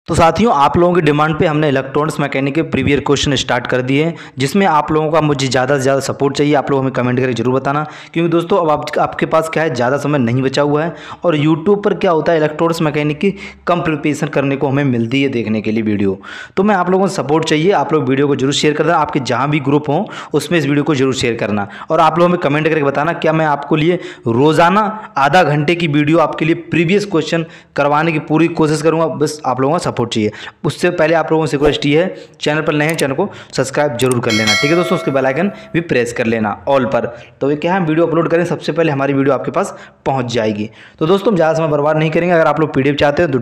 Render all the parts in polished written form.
तो साथियों, आप लोगों की डिमांड पे हमने इलेक्ट्रॉनिक्स मैकेनिक के प्रीवियस क्वेश्चन स्टार्ट कर दिए हैं, जिसमें आप लोगों का मुझे ज़्यादा से ज़्यादा सपोर्ट चाहिए। आप लोग हमें कमेंट करके जरूर बताना, क्योंकि दोस्तों अब आपके पास क्या है, ज़्यादा समय नहीं बचा हुआ है। और यूट्यूब पर क्या होता है, इलेक्ट्रॉनिक्स मैकेनिक की कम प्रिपरेशन करने को हमें मिलती है देखने के लिए वीडियो। तो मैं आप लोगों को सपोर्ट चाहिए, आप लोग वीडियो को जरूर शेयर करना, आपके जहाँ भी ग्रुप हों उसमें इस वीडियो को जरूर शेयर करना। और आप लोग हमें कमेंट करके बताना, क्या मैं आपको लिए रोज़ाना आधा घंटे की वीडियो आपके लिए प्रीवियस क्वेश्चन करवाने की पूरी कोशिश करूँगा। बस आप लोगों का सपोर्ट चाहिए। उससे पहले आप लोगों से रिक्वेस्ट ये है, चैनल पर नए हैं चैनल को सब्सक्राइब जरूर कर लेना, ठीक है दोस्तों। उसके बेल आइकन भी प्रेस कर लेना ऑल पर, तो ये क्या है, हम वीडियो अपलोड करें सबसे पहले हमारी वीडियो आपके पास पहुंच जाएगी। तो दोस्तों, हम ज़्यादा समय बर्बाद नहीं करेंगे। अगर आप लोग पीडीएफ चाहते हैं तो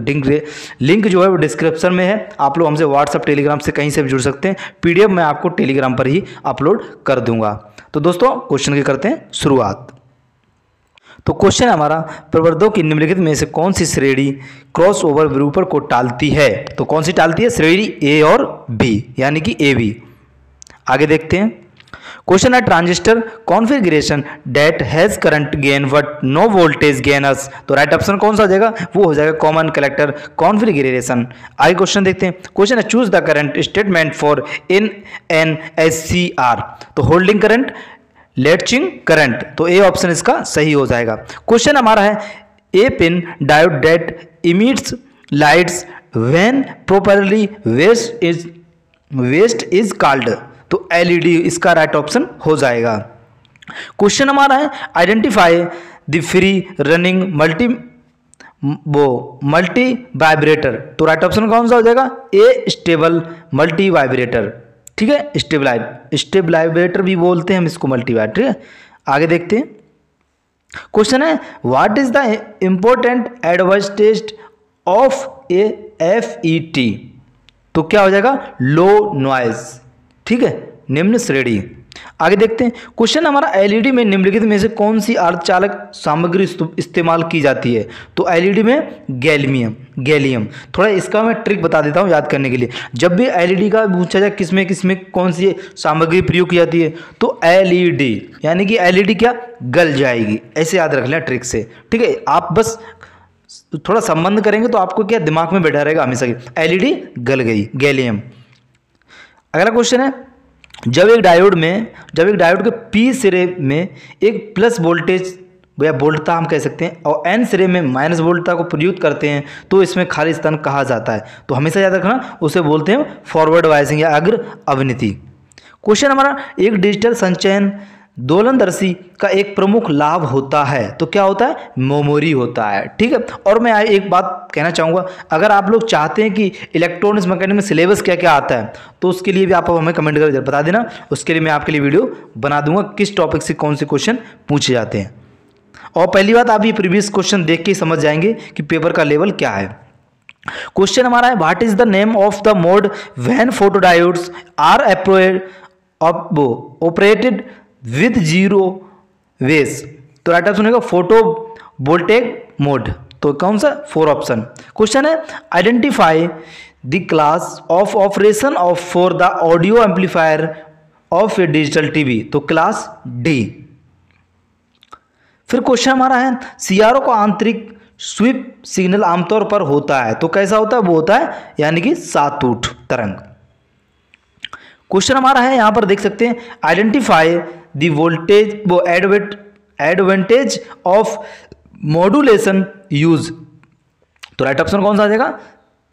लिंक जो है वो डिस्क्रिप्शन में है। आप लोग हमसे व्हाट्सअप टेलीग्राम से कहीं से भी जुड़ सकते हैं। पीडीएफ मैं आपको टेलीग्राम पर ही अपलोड कर दूंगा। तो दोस्तों, क्वेश्चन की करते हैं शुरुआत। तो क्वेश्चन हमारा, प्रवर्धकों की निम्नलिखित में से कौन सी श्रेणी क्रॉस ओवर विरूपण को टालती है? तो कौन सी टालती है? श्रेणी ए और बी, यानी कि ए बी। आगे देखते हैं। क्वेश्चन है, transistor configuration that has current gain but no voltage gainers. तो राइट ऑप्शन कौन सा हो जाएगा? वो हो जाएगा कॉमन कलेक्टर कॉन्फ़िगरेशन। आगे क्वेश्चन देखते हैं। क्वेश्चन है, choose the current statement for in an S C R. तो होल्डिंग करंट, लेटचिंग करंट, तो ए ऑप्शन इसका सही हो जाएगा। क्वेश्चन हमारा है, a pin diode that emits lights when properly waste is called. तो एलईडी इसका राइट ऑप्शन हो जाएगा। क्वेश्चन हमारा है, identify the free running multivibrator. तो राइट ऑप्शन कौन सा हो जाएगा? ए स्टेबल मल्टी वाइब्रेटर, ठीक है। स्टेबलाइजेटर भी बोलते हैं हम इसको, मल्टीवाइब्रेटर, ठीक है। आगे देखते हैं। क्वेश्चन है, what is the important advantage of A FET। तो क्या हो जाएगा? लो नॉइज, ठीक है, निम्न श्रेणी। आगे देखते हैं। क्वेश्चन हमारा, एलईडी में निम्नलिखित में से कौन सी अर्धचालक सामग्री इस्तेमाल की जाती है? तो एलईडी में गैलियम। थोड़ा इसका मैं ट्रिक बता देता हूँ याद करने के लिए। जब भी एलईडी का पूछा जाए किसमें कौन सी सामग्री प्रयोग की जाती है, तो एलईडी, यानी कि एलईडी क्या गल जाएगी, ऐसे याद रख लें ट्रिक से, ठीक है। आप बस थोड़ा संबंध करेंगे तो आपको क्या दिमाग में बैठा रहेगा हमेशा, एलईडी गल गई, गैलियम। अगला क्वेश्चन है, जब एक डायोड के पी सिरे में एक प्लस वोल्टेज या वोल्टता हम कह सकते हैं और एन सिरे में माइनस वोल्टता को प्रयुक्त करते हैं, तो इसमें खाली स्थान कहा जाता है? तो हमेशा याद रखना, उसे बोलते हैं फॉरवर्ड वाइसिंग या अग्र अवनति। क्वेश्चन हमारा, एक डिजिटल संचयन दोलनदर्शी का एक प्रमुख लाभ होता है। तो क्या होता है? मेमोरी होता है, ठीक है। और मैं एक बात कहना चाहूँगा, अगर आप लोग चाहते हैं कि इलेक्ट्रॉनिक्स मैकेनिक में सिलेबस क्या क्या आता है, तो उसके लिए भी आप हमें कमेंट करके बता देना। उसके लिए मैं आपके लिए वीडियो बना दूंगा, किस टॉपिक से कौन से क्वेश्चन पूछे जाते हैं। और पहली बात, आप ये प्रीवियस क्वेश्चन देख के समझ जाएंगे कि पेपर का लेवल क्या है। क्वेश्चन हमारा है, what is the name of the mode when photodiodes are operated with zero bias. तो राइट ऑप्शन होगा फोटो वोल्टेक मोड। तो कौन सा? 4 ऑप्शन। क्वेश्चन है, identify the class of operation of for the audio amplifier of a digital TV. तो class D. फिर question हमारा है, सीआरओ का आंतरिक स्वीप सिग्नल आमतौर पर होता है। तो कैसा होता है? वो होता है यानी कि सातूठ तरंग। क्वेश्चन हमारा है, यहां पर देख सकते हैं, identify the voltage advantage of modulation use. तो राइट ऑप्शन कौन सा आ जाएगा?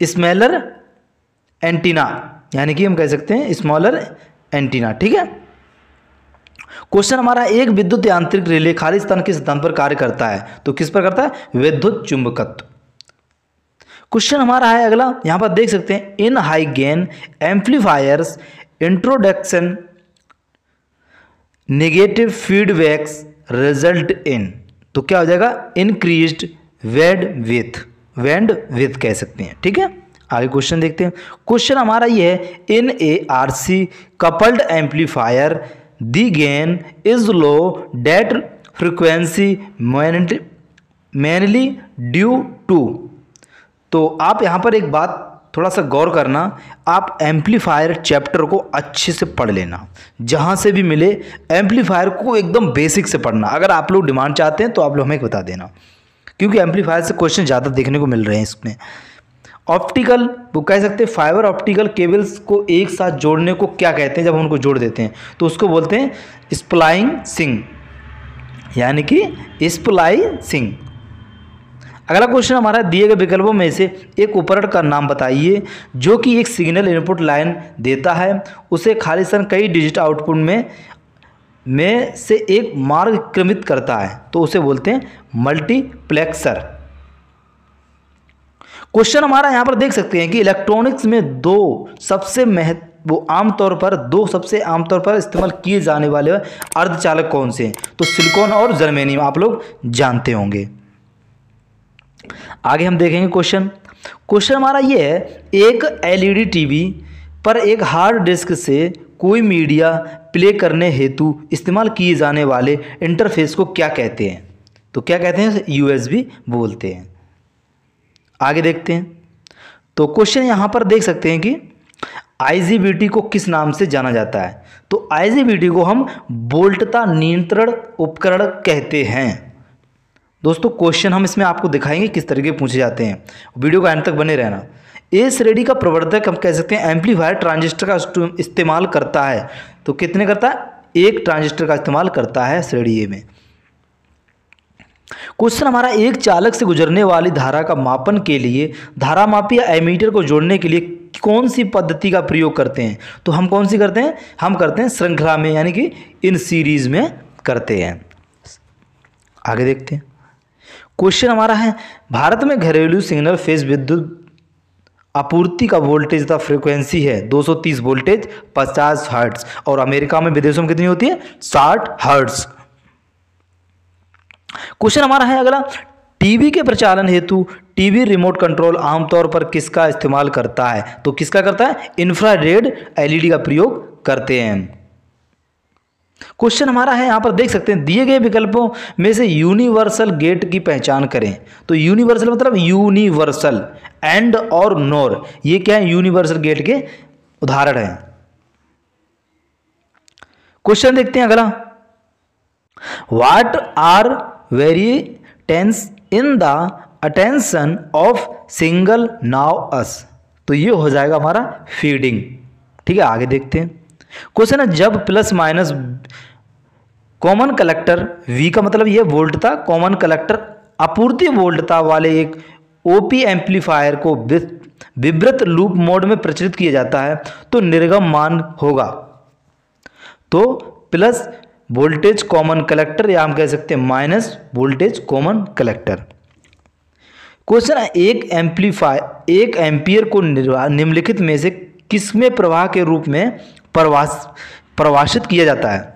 स्मॉलर एंटीना, यानी कि हम कह सकते हैं स्मॉलर एंटीना, ठीक है। क्वेश्चन हमारा, एक विद्युत यांत्रिक रिले खाली स्थान किस स्थान पर कार्य करता है? तो किस पर करता है? विद्युत चुंबकत्व। क्वेश्चन हमारा है अगला, यहां पर देख सकते हैं, इन high gain amplifiers introduction negative feedbacks result in. तो क्या हो जाएगा? इंक्रीज्ड बैंडविड्थ कह सकते हैं, ठीक है। आगे क्वेश्चन देखते हैं। क्वेश्चन हमारा ये है, in a RC coupled amplifier the gain is low that frequency mainly due to. तो आप यहाँ पर एक बात थोड़ा सा गौर करना, आप एम्पलीफायर चैप्टर को अच्छे से पढ़ लेना, जहाँ से भी मिले एम्पलीफायर को एकदम बेसिक से पढ़ना। अगर आप लोग डिमांड चाहते हैं तो आप लोग हमें बता देना, क्योंकि एम्पलीफायर से क्वेश्चन ज़्यादा देखने को मिल रहे हैं इसमें। ऑप्टिकल, वो कह सकते हैं फाइबर ऑप्टिकल केबल्स को एक साथ जोड़ने को क्या कहते हैं जब हम उनको जोड़ देते हैं, तो उसको बोलते हैं स्प्लाइसिंग, यानी कि स्प्लाइसिंग। अगला क्वेश्चन हमारा, दिए गए विकल्पों में से एक उपकरण का नाम बताइए जो कि एक सिग्नल इनपुट लाइन देता है, उसे खालिस्तान कई डिजिट आउटपुट में से एक मार्ग क्रमित करता है, तो उसे बोलते हैं मल्टीप्लेक्सर। क्वेश्चन हमारा यहाँ पर देख सकते हैं कि इलेक्ट्रॉनिक्स में दो सबसे आमतौर पर इस्तेमाल किए जाने वाले अर्धचालक कौन से हैं, तो सिलिकॉन और जर्मेनियम आप लोग जानते होंगे। आगे हम देखेंगे क्वेश्चन हमारा ये है, एक एलईडी टीवी पर एक हार्ड डिस्क से कोई मीडिया प्ले करने हेतु इस्तेमाल किए जाने वाले इंटरफेस को क्या कहते हैं, तो क्या कहते हैं, यूएसबी बोलते हैं। आगे देखते हैं, तो क्वेश्चन यहाँ पर देख सकते हैं कि आईजीबीटी को किस नाम से जाना जाता है, तो आईजीबीटी को हम वोल्टता नियंत्रण उपकरण कहते हैं। दोस्तों क्वेश्चन हम इसमें आपको दिखाएंगे किस तरीके पूछे जाते हैं, वीडियो को एंड तक बने रहना। ए श्रेणी का प्रवर्धक हम कह सकते हैं एम्पलीफायर ट्रांजिस्टर का इस्तेमाल करता है, तो कितने करता है, एक ट्रांजिस्टर का इस्तेमाल करता है श्रेणी ए में। क्वेश्चन हमारा, एक चालक से गुजरने वाली धारा का मापन के लिए धारामापी या एमीटर को जोड़ने के लिए कौन सी पद्धति का प्रयोग करते हैं, तो हम कौन सी करते हैं, हम करते हैं श्रृंखला में, यानी कि इन सीरीज में करते हैं। आगे देखते हैं, क्वेश्चन हमारा है, भारत में घरेलू सिग्नल फेज विद्युत आपूर्ति का वोल्टेज तथा फ्रीक्वेंसी है 230 वोल्टेज 50 हर्ट्ज, और अमेरिका में विदेशों में कितनी होती है, 60 हर्ट्ज। क्वेश्चन हमारा है अगला, टीवी के प्रचालन हेतु टीवी रिमोट कंट्रोल आमतौर पर किसका इस्तेमाल करता है, तो किसका करता है, इंफ्रारेड एलईडी का प्रयोग करते हैं। क्वेश्चन हमारा है, यहाँ पर देख सकते हैं, दिए गए विकल्पों में से यूनिवर्सल गेट की पहचान करें, तो यूनिवर्सल मतलब यूनिवर्सल, एंड और नोर, ये क्या है, यूनिवर्सल गेट के उदाहरण हैं। क्वेश्चन देखते हैं अगला, what are variations in the attention of single now us, तो ये हो जाएगा हमारा फीडिंग। ठीक है, आगे देखते हैं, क्वेश्चन है, जब plus minus common collector, V का मतलब ये वोल्टता, कॉमन कलेक्टर आपूर्ति वोल्टता वाले एक ओपी एम्पलीफायर को विब्रत लूप मोड में प्रचलित किया जाता है, तो निर्गम मान होगा, तो प्लस वोल्टेज कॉमन कलेक्टर, या हम कह सकते हैं minus voltage common collector. Question है, एक एम्पियर को निम्नलिखित में से किसमें प्रवाह के रूप में परिभाषित किया जाता है,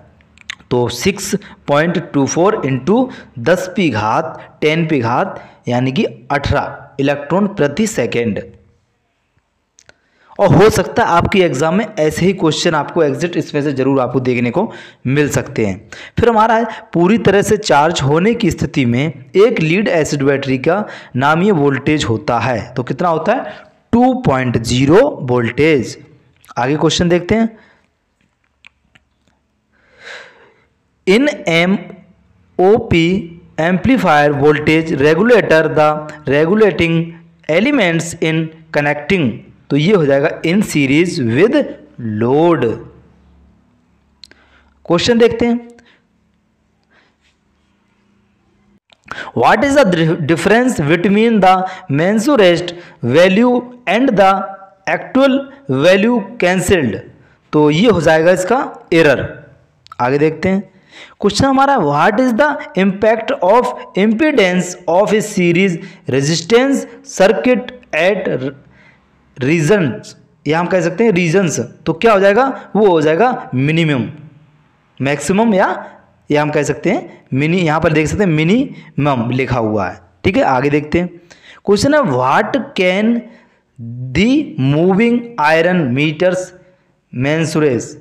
तो 6.24 इंटू 10⁻10⁻, यानी कि 18 इलेक्ट्रॉन प्रति सेकेंड। और हो सकता है आपकी एग्जाम में ऐसे ही क्वेश्चन आपको एग्जिट इसमें से जरूर आपको देखने को मिल सकते हैं। फिर हमारा है, पूरी तरह से चार्ज होने की स्थिति में एक लीड एसिड बैटरी का नामीय वोल्टेज होता है, तो कितना होता है, 2.0 वोल्टेज। आगे क्वेश्चन देखते हैं, in MOP amplifier voltage regulator the regulating elements in connecting, तो ये हो जाएगा in series with load. Question देखते हैं, what is the difference between the measured value and the actual value cancelled, तो ये हो जाएगा इसका एरर। आगे देखते हैं, क्वेश्चन हमारा, what is the impact of impedance of a series resistance circuit at reasons, या हम कह सकते हैं रीजन्स, तो क्या हो जाएगा, वो हो जाएगा मिनिमम, मैक्सिमम, या हम कह सकते हैं मिनी, यहाँ पर देख सकते हैं मिनिमम लिखा हुआ है। ठीक है, आगे देखते हैं, क्वेश्चन है, what can the moving iron meters measures,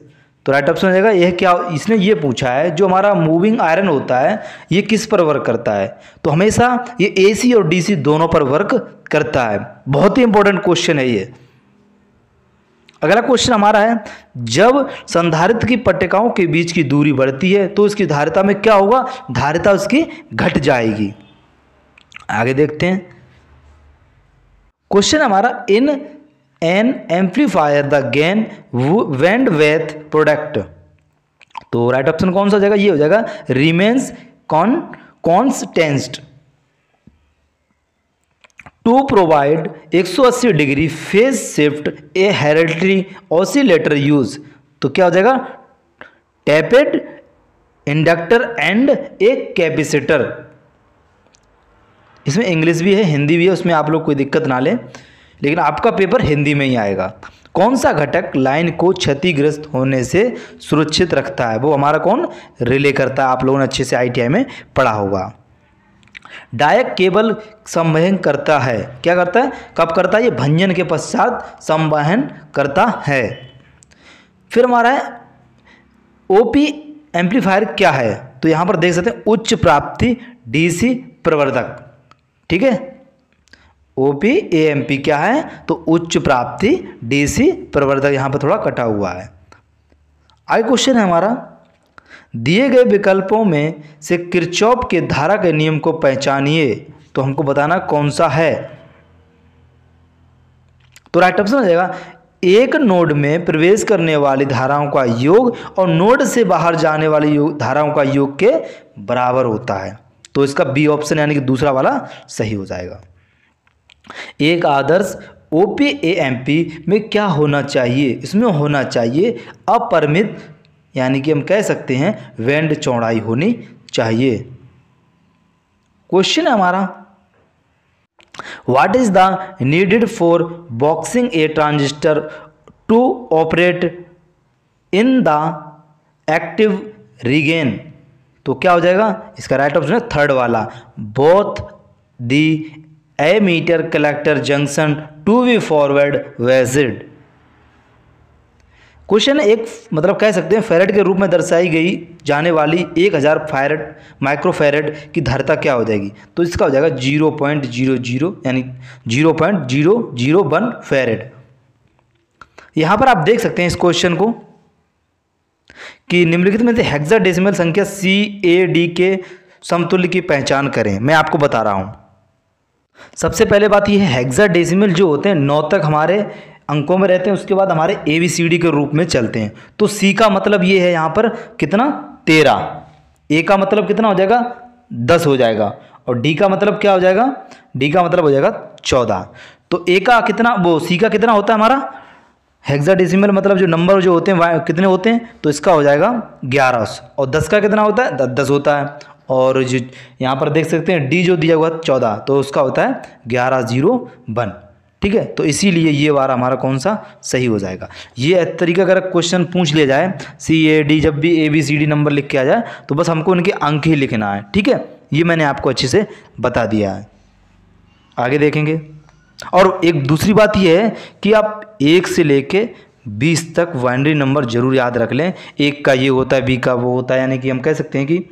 तो राइट ऑप्शन हो जाएगा, यह क्या, इसने ये पूछा है जो हमारा मूविंग आयरन होता है ये किस पर वर्क करता है, तो हमेशा ये एसी और डीसी दोनों पर वर्क करता है। बहुत ही इंपॉर्टेंट क्वेश्चन है ये। अगला क्वेश्चन हमारा है, जब संधारित्र की पट्टिकाओं के बीच की दूरी बढ़ती है तो इसकी धारिता में क्या होगा, धारिता उसकी घट जाएगी। आगे देखते हैं, क्वेश्चन हमारा, in an amplifier the gain bandwidth product, तो राइट ऑप्शन कौन सा हो जाएगा, ये हो जाएगा remains constant to provide 180 degree phase shift a hereditary oscillator use, तो क्या हो जाएगा tapped inductor and a capacitor. इसमें इंग्लिश भी है, हिंदी भी है, उसमें आप लोग कोई दिक्कत ना लें, लेकिन आपका पेपर हिंदी में ही आएगा। कौन सा घटक लाइन को क्षतिग्रस्त होने से सुरक्षित रखता है, वो हमारा कौन रिले करता है, आप लोगों ने अच्छे से ITI में पढ़ा होगा। डायक केबल संवहन करता है, क्या करता है, कब करता है, ये भंजन के पश्चात संवहन करता है। फिर हमारा है OP एम्पलीफायर क्या है, तो यहाँ पर देख सकते हैं उच्च प्राप्ति DC प्रवर्धक, ठीक है। OP-AMP क्या है, तो उच्च प्राप्ति DC प्रवर्धक, यहाँ पर थोड़ा कटा हुआ है। आगे क्वेश्चन है हमारा, दिए गए विकल्पों में से किरचॉफ के धारा के नियम को पहचानिए, तो हमको बताना कौन सा है। तो राइट ऑप्शन हो जाएगा, एक नोड में प्रवेश करने वाली धाराओं का योग और नोड से बाहर जाने वाली धाराओं का योग के बराबर होता है, तो इसका बी ऑप्शन यानी कि दूसरा वाला सही हो जाएगा। एक आदर्श OP-AMP में क्या होना चाहिए, इसमें होना चाहिए अपरिमित, यानी कि हम कह सकते हैं बैंड चौड़ाई होनी चाहिए। क्वेश्चन है हमारा, what is the needed for boxing a transistor to operate in the active region, तो क्या हो जाएगा, इसका राइट ऑप्शन है थर्ड वाला, both the emitter collector junction to be forward biased. Question एक मतलब कह सकते हैं फैरेड के रूप में दर्शाई गई जाने वाली 1000 फैरेड माइक्रोफैरेड की धारिता क्या हो जाएगी, तो इसका हो जाएगा 0.00 यानी 0.001 फैरेड। यहाँ पर आप देख सकते हैं इस क्वेश्चन को कि निम्नलिखित में से हेक्साडेसिमल संख्या CAD के समतुल्य की पहचान करें। मैं आपको बता रहा हूँ। सबसे पहले बात यह है, हेक्साडेसिमल जो होते हैं 9 तक हमारे अंकों में रहते हैं, उसके बाद हमारे ABCD के रूप में चलते हैं। तो C का मतलब ये है यहाँ पर कितना 13, A का मतलब कितना हो जाएगा 10 हो जाएगा, और D का मतलब क्या हो जाएगा, D का मतलब हो जाएगा 14। तो A का कितना, वो C का कितना होता है हमारा हेक्साडेसिमल मतलब जो नंबर जो होते हैं कितने होते हैं, तो इसका हो जाएगा 11, और 10 का कितना होता है 10 होता है, और जो यहाँ पर देख सकते हैं D जो दिया हुआ 14, तो उसका होता है 1101, ठीक है। तो इसीलिए ये वाला हमारा कौन सा सही हो जाएगा। ये तरीका अगर क्वेश्चन पूछ लिया जाए CAD जब भी ABCD नंबर लिख के आ जाए, तो बस हमको उनके अंक ही लिखना है, ठीक है। ये मैंने आपको अच्छे से बता दिया है, आगे देखेंगे। और एक दूसरी बात यह है कि आप 1 से लेके 20 तक बाइनरी नंबर जरूर याद रख लें। 1 का ये होता है, B का वो होता है, यानी कि हम कह सकते हैं कि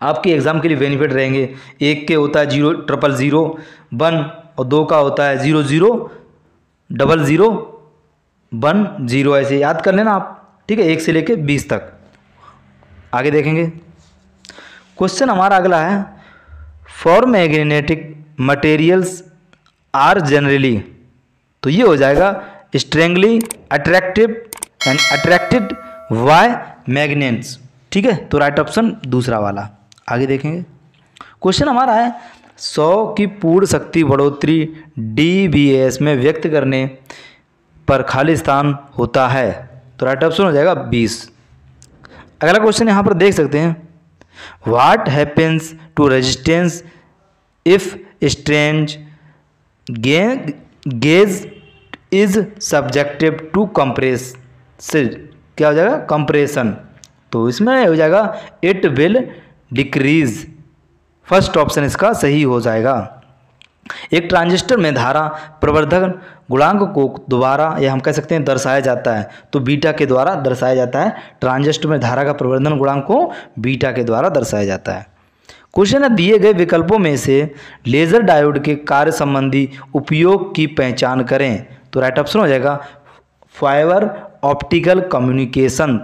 आपके एग्ज़ाम के लिए बेनिफिट रहेंगे। 1 के होता है 00001, और 2 का होता है 000010, ऐसे याद कर लेना आप, ठीक है, 1 से लेके 20 तक। आगे देखेंगे। क्वेश्चन हमारा अगला है, for magnetic materials are generally, तो ये हो जाएगा स्ट्रेंगली अट्रैक्टेड बाय मैग्नेट्स, ठीक है। तो राइट ऑप्शन दूसरा वाला। आगे देखेंगे। क्वेश्चन हमारा है 100 की पूर्ण शक्ति बढ़ोतरी dBs में व्यक्त करने पर खाली स्थान होता है, तो राइट ऑप्शन हो जाएगा 20। अगला क्वेश्चन यहाँ पर देख सकते हैं, what happens to resistance if strange gauge is subjective to compression, क्या हो जाएगा कंप्रेशन, तो इसमें हो जाएगा it will decrease, first option इसका सही हो जाएगा। एक ट्रांजिस्टर में धारा प्रवर्धन गुणांक को दोबारा या हम कह सकते हैं दर्शाया जाता है, तो बीटा के द्वारा दर्शाया जाता है। ट्रांजिस्टर में धारा का प्रवर्धन गुणांक को बीटा के द्वारा दर्शाया जाता है। क्वेश्चन है, दिए गए विकल्पों में से लेजर डायोड के कार्य संबंधी उपयोग की पहचान करें, तो राइट ऑप्शन हो जाएगा फाइबर ऑप्टिकल कम्युनिकेशन।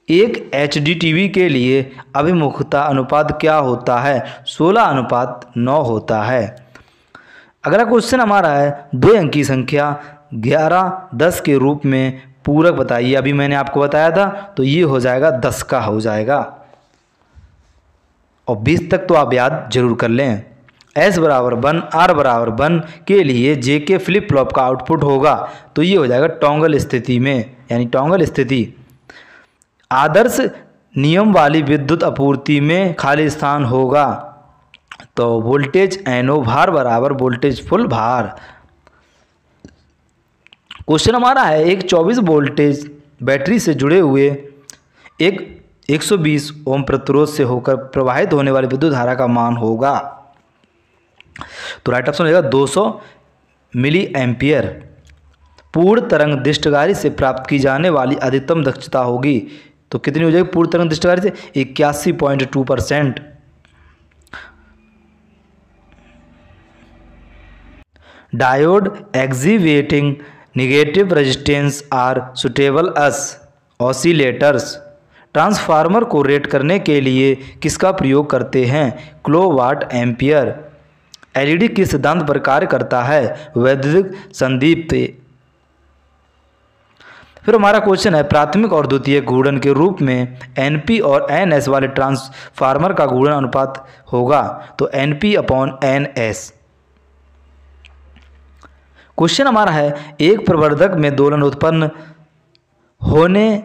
एक HDTV के लिए अभिमुखता अनुपात क्या होता है, 16:9 होता है। अगला क्वेश्चन हमारा है 2 अंक की संख्या 11 10 के रूप में पूरक बताइए। अभी मैंने आपको बताया था, तो ये हो जाएगा 10 का हो जाएगा, और 20 तक तो आप याद जरूर कर लें। S बराबर 1 R बराबर 1 के लिए जे के फ्लिप फ्लॉप का आउटपुट होगा, तो ये हो जाएगा टॉगल स्थिति में, यानी टॉगल स्थिति। आदर्श नियम वाली विद्युत आपूर्ति में खाली स्थान होगा, तो वोल्टेज NO भार बराबर वोल्टेज फुल भार। क्वेश्चन हमारा है एक 24 वोल्टेज बैटरी से जुड़े हुए एक 120 ओम प्रतिरोध से होकर प्रवाहित होने वाली विद्युत धारा का मान होगा, तो राइट ऑप्शन होगा 200 मिली एम्पियर। पूर्ण तरंग दृष्टिगारी से प्राप्त की जाने वाली अधिकतम दक्षता होगी, तो कितनी हो जाएगी पूर्ण तरंग दृष्टिगारी से? 81.2%। Diode exhibiting negative resistance R suitable S oscillators. Transformer को रेट करने के लिए किसका प्रयोग करते हैं? Kilowatt ampere. एलईडी किस सिद्धांत पर कार्य करता है? वैद्युतिक संदीप्ति। फिर हमारा क्वेश्चन है प्राथमिक और द्वितीयक घूर्णन के रूप में एनपी और एनएस वाले ट्रांसफार्मर का घूर्णन अनुपात होगा, तो NP/NS। क्वेश्चन हमारा है एक प्रवर्धक में दोलन उत्पन्न होने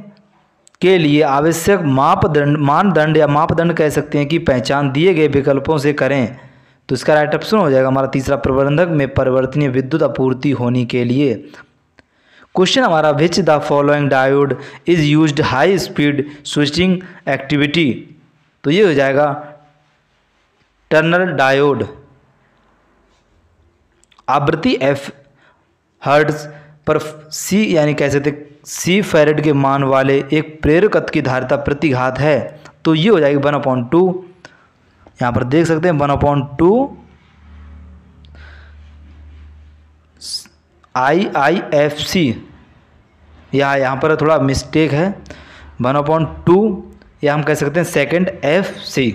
के लिए आवश्यक मानदंड या मापदंड कह सकते हैं कि पहचान दिए गए विकल्पों से करें, तो इसका राइट ऑप्शन हो जाएगा हमारा तीसरा, प्रवर्धक में परिवर्तनीय विद्युत आपूर्ति होने के लिए। क्वेश्चन हमारा which the following diode is used high speed switching activity, तो ये हो जाएगा टर्नर डायोड। आवृत्ति F हर्ट्ज पर C यानी कह सकते C फैरेड के मान वाले एक प्रेरकत्व की धारिता प्रतिघात है, तो ये हो जाएगी 1/2। यहाँ पर देख सकते हैं 1/2 IIFC, यहाँ पर थोड़ा मिस्टेक है, 1/2 या हम कह सकते हैं सेकंड FC।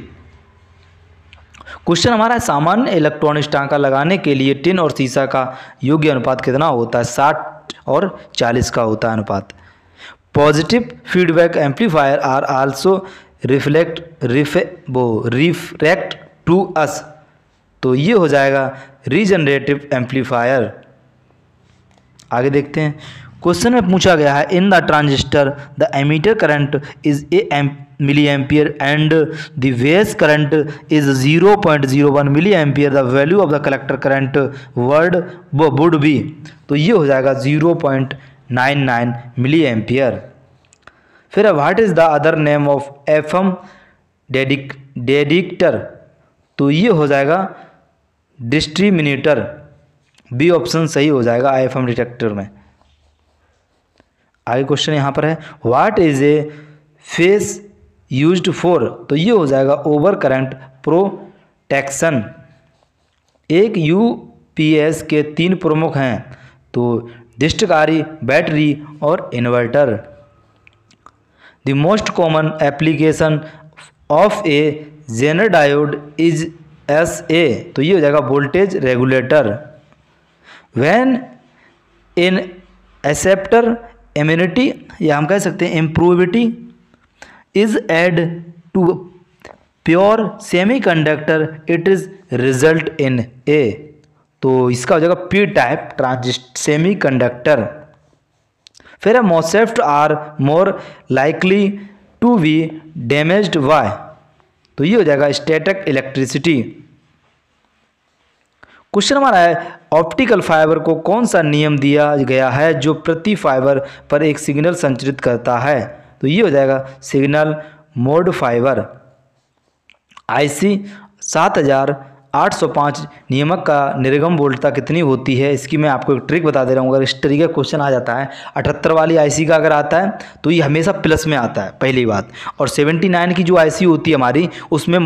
क्वेश्चन हमारा है सामान्य इलेक्ट्रॉनिक टांका लगाने के लिए टिन और सीसा का योग्य अनुपात कितना होता है? 60 और 40 का होता है अनुपात। Positive feedback amplifier are also refract to us, तो ये हो जाएगा रीजनरेटिव एम्पलीफायर। आगे देखते हैं क्वेश्चन में पूछा गया है in the transistor the emitter current is a milli ampere and the base current is 0.01 milli ampere, the value of the collector current would be, तो ये हो जाएगा 0.99 मिली एम्पियर। फिर what is the other name of FM detector, तो ये हो जाएगा डिस्ट्रीमिनेटर, B option सही हो जाएगा FM डिटेक्टर में। आगे क्वेश्चन यहाँ पर है what is a fuse used for, तो ये हो जाएगा ओवर करंट प्रोटेक्शन। एक UPS के 3 प्रमुख हैं, तो दृष्टिकारी, बैटरी और inverter. The most common application of a zener diode is SA, तो ये हो जाएगा voltage regulator. When an acceptor immunity या हम कह सकते हैं impurity is add to pure semiconductor it is result in A, तो इसका हो जाएगा P टाइप ट्रांजिस्टर सेमीकंडक्टर। फिर है MOSFET are more likely to be damaged by, तो ये हो जाएगा स्टैटिक इलेक्ट्रिसिटी। क्वेश्चन हमारा है ऑप्टिकल फाइबर को कौन सा नियम दिया गया है जो प्रति फाइबर पर एक सिग्नल संचरित करता है, तो ये हो जाएगा सिग्नल मोड फाइबर। IC 7805 नियामक का निर्गम वोल्टता कितनी होती है, इसकी मैं आपको एक ट्रिक बता दे रहा हूँ। अगर इस तरीके का क्वेश्चन आ जाता है 78 वाली IC का अगर आता है तो ये हमेशा प्लस में आता है पहली बात, और 79 की जो IC होती है हमारी उसमें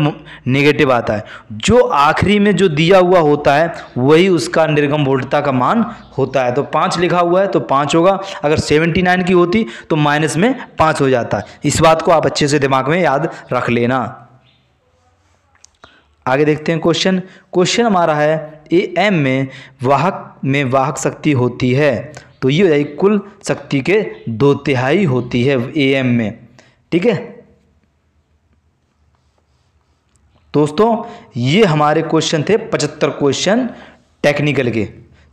नेगेटिव आता है। जो आखिरी में जो दिया हुआ होता है वही उसका निर्गम वोल्टता का मान होता है, तो 5 लिखा हुआ है तो 5 होगा, अगर 79 की होती तो माइनस में 5 हो जाता है। इस बात को आप अच्छे से दिमाग में याद रख लेना। आगे देखते हैं क्वेश्चन हमारा है एम में वाहक शक्ति होती है, तो ये हो जाएगी कुल शक्ति के 2/3 होती है एम में। ठीक है दोस्तों, ये हमारे क्वेश्चन थे 75 क्वेश्चन टेक्निकल के।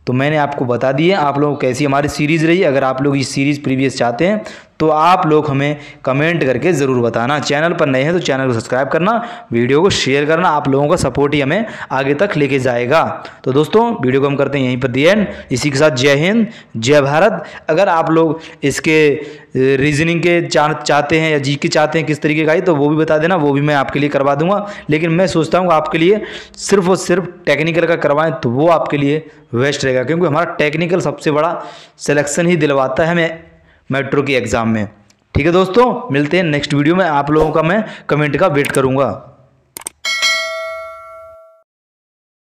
तो मैंने आपको बता दिए आप लोगों को कैसी हमारी सीरीज़ रही। अगर आप लोग ये सीरीज़ प्रीवियस चाहते हैं तो आप लोग हमें कमेंट करके ज़रूर बताना। चैनल पर नए हैं तो चैनल को सब्सक्राइब करना, वीडियो को शेयर करना। आप लोगों का सपोर्ट ही हमें आगे तक लेके जाएगा। तो दोस्तों वीडियो को हम करते हैं यहीं पर दी एंड। इसी के साथ जय हिंद, जय भारत। अगर आप लोग इसके रीजनिंग के चाहते हैं या जी के चाहते हैं किस तरीके का ही, तो वो भी बता देना, वो भी मैं आपके लिए करवा दूंगा। लेकिन मैं सोचता हूँ आपके लिए सिर्फ और सिर्फ टेक्निकल का करवाएं तो वो आपके लिए बेस्ट रहेगा, क्योंकि हमारा टेक्निकल सबसे बड़ा सिलेक्शन ही दिलवाता है हमें मेट्रो की एग्ज़ाम में। ठीक है दोस्तों, मिलते हैं नेक्स्ट वीडियो में। आप लोगों का मैं कमेंट का वेट करूँगा।